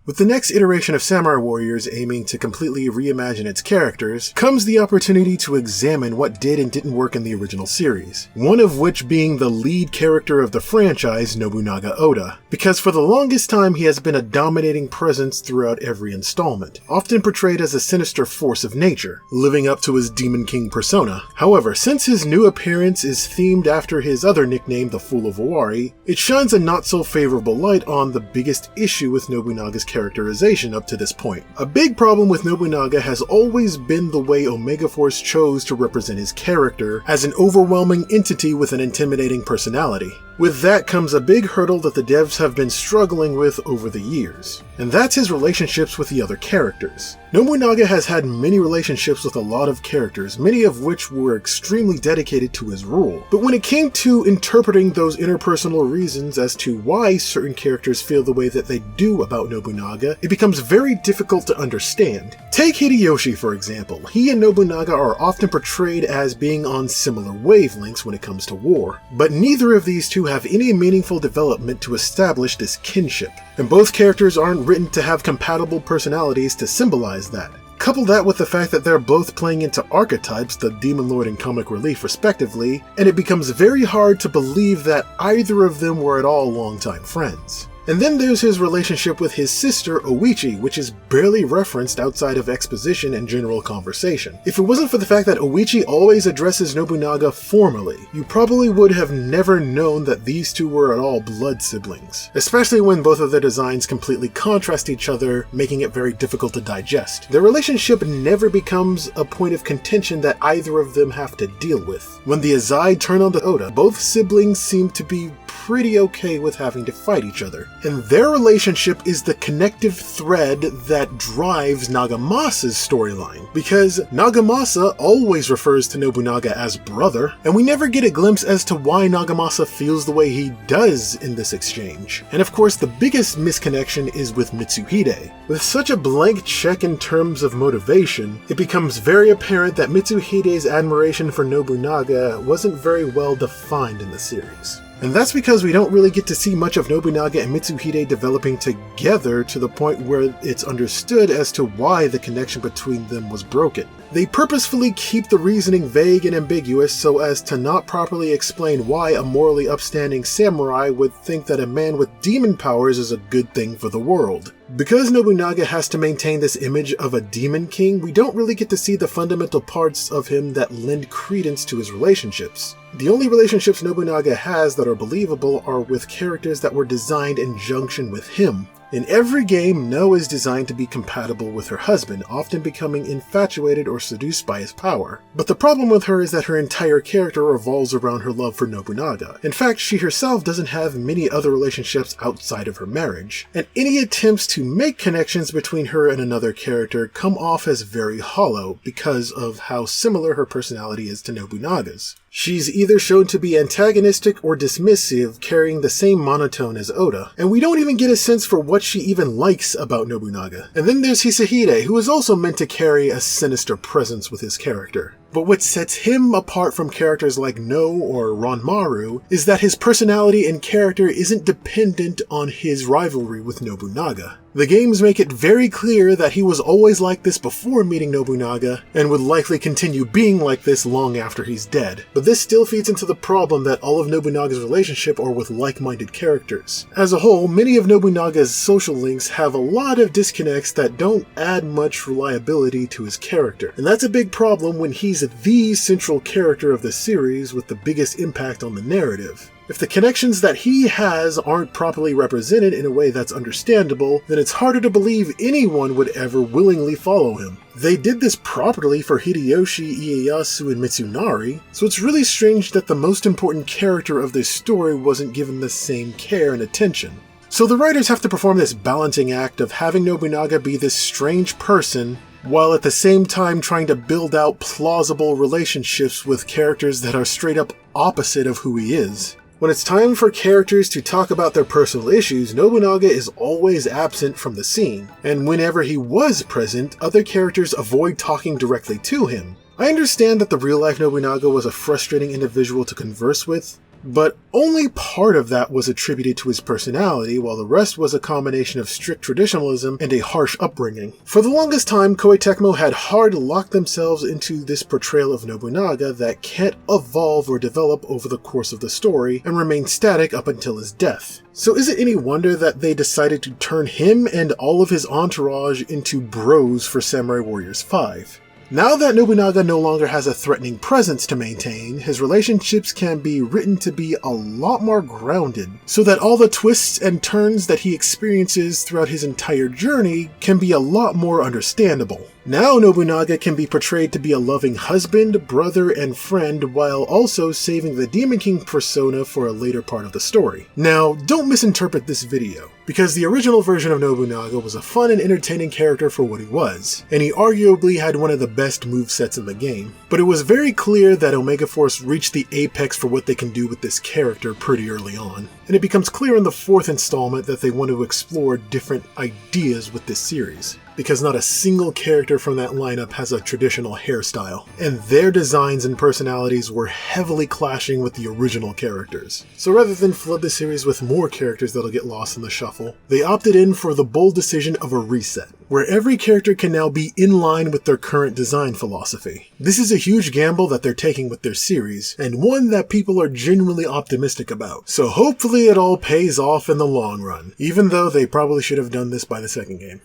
With the next iteration of Samurai Warriors aiming to completely reimagine its characters, comes the opportunity to examine what did and didn't work in the original series, one of which being the lead character of the franchise, Nobunaga Oda, because for the longest time he has been a dominating presence throughout every installment, often portrayed as a sinister force of nature, living up to his Demon King persona. However, since his new appearance is themed after his other nickname, the Fool of Owari, it shines a not so favorable light on the biggest issue with Nobunaga's characterization up to this point. A big problem with Nobunaga has always been the way Omega Force chose to represent his character as an overwhelming entity with an intimidating personality. With that comes a big hurdle that the devs have been struggling with over the years, and that's his relationships with the other characters. Nobunaga has had many relationships with a lot of characters, many of which were extremely dedicated to his rule. But when it came to interpreting those interpersonal reasons as to why certain characters feel the way that they do about Nobunaga, it becomes very difficult to understand. Take Hideyoshi for example. He and Nobunaga are often portrayed as being on similar wavelengths when it comes to war, but neither of these two have any meaningful development to establish this kinship, and both characters aren't written to have compatible personalities to symbolize that. Couple that with the fact that they're both playing into archetypes, the Demon Lord and Comic Relief respectively, and it becomes very hard to believe that either of them were at all longtime friends. And then there's his relationship with his sister, Oichi, which is barely referenced outside of exposition and general conversation. If it wasn't for the fact that Oichi always addresses Nobunaga formally, you probably would have never known that these two were at all blood siblings, especially when both of their designs completely contrast each other, making it very difficult to digest. Their relationship never becomes a point of contention that either of them have to deal with. When the Azai turn on the Oda, both siblings seem to be pretty okay with having to fight each other. And their relationship is the connective thread that drives Nagamasa's storyline, because Nagamasa always refers to Nobunaga as brother, and we never get a glimpse as to why Nagamasa feels the way he does in this exchange. And of course, the biggest misconnection is with Mitsuhide. With such a blank check in terms of motivation, it becomes very apparent that Mitsuhide's admiration for Nobunaga wasn't very well defined in the series. And that's because we don't really get to see much of Nobunaga and Mitsuhide developing together to the point where it's understood as to why the connection between them was broken. They purposefully keep the reasoning vague and ambiguous so as to not properly explain why a morally upstanding samurai would think that a man with demon powers is a good thing for the world. Because Nobunaga has to maintain this image of a demon king, we don't really get to see the fundamental parts of him that lend credence to his relationships. The only relationships Nobunaga has that are believable are with characters that were designed in junction with him. In every game, No is designed to be compatible with her husband, often becoming infatuated or seduced by his power. But the problem with her is that her entire character revolves around her love for Nobunaga. In fact, she herself doesn't have many other relationships outside of her marriage, and any attempts to make connections between her and another character come off as very hollow because of how similar her personality is to Nobunaga's. She's either shown to be antagonistic or dismissive, carrying the same monotone as Oda, and we don't even get a sense for what she even likes about Nobunaga. And then there's Hisahide, who is also meant to carry a sinister presence with his character. But what sets him apart from characters like No or Ranmaru is that his personality and character isn't dependent on his rivalry with Nobunaga. The games make it very clear that he was always like this before meeting Nobunaga, and would likely continue being like this long after he's dead. But this still feeds into the problem that all of Nobunaga's relationships are with like-minded characters. As a whole, many of Nobunaga's social links have a lot of disconnects that don't add much reliability to his character. And that's a big problem when he's the central character of the series with the biggest impact on the narrative. If the connections that he has aren't properly represented in a way that's understandable, then it's harder to believe anyone would ever willingly follow him. They did this properly for Hideyoshi, Ieyasu, and Mitsunari, so it's really strange that the most important character of this story wasn't given the same care and attention. So the writers have to perform this balancing act of having Nobunaga be this strange person, while at the same time trying to build out plausible relationships with characters that are straight up opposite of who he is. When it's time for characters to talk about their personal issues, Nobunaga is always absent from the scene, and whenever he was present, other characters avoid talking directly to him. I understand that the real-life Nobunaga was a frustrating individual to converse with, but only part of that was attributed to his personality, while the rest was a combination of strict traditionalism and a harsh upbringing. For the longest time, Koei Tecmo had hard locked themselves into this portrayal of Nobunaga that can't evolve or develop over the course of the story and remain static up until his death. So is it any wonder that they decided to turn him and all of his entourage into bros for Samurai Warriors 5? Now that Nobunaga no longer has a threatening presence to maintain, his relationships can be written to be a lot more grounded, so that all the twists and turns that he experiences throughout his entire journey can be a lot more understandable. Now Nobunaga can be portrayed to be a loving husband, brother, and friend while also saving the Demon King persona for a later part of the story. Now, don't misinterpret this video, because the original version of Nobunaga was a fun and entertaining character for what he was, and he arguably had one of the best movesets in the game. But it was very clear that Omega Force reached the apex for what they can do with this character pretty early on, and it becomes clear in the 4th installment that they want to explore different ideas with this series, because not a single character from that lineup has a traditional hairstyle, and their designs and personalities were heavily clashing with the original characters. So rather than flood the series with more characters that'll get lost in the shuffle, they opted in for the bold decision of a reset, where every character can now be in line with their current design philosophy. This is a huge gamble that they're taking with their series, and one that people are genuinely optimistic about. So hopefully it all pays off in the long run, even though they probably should have done this by the second game.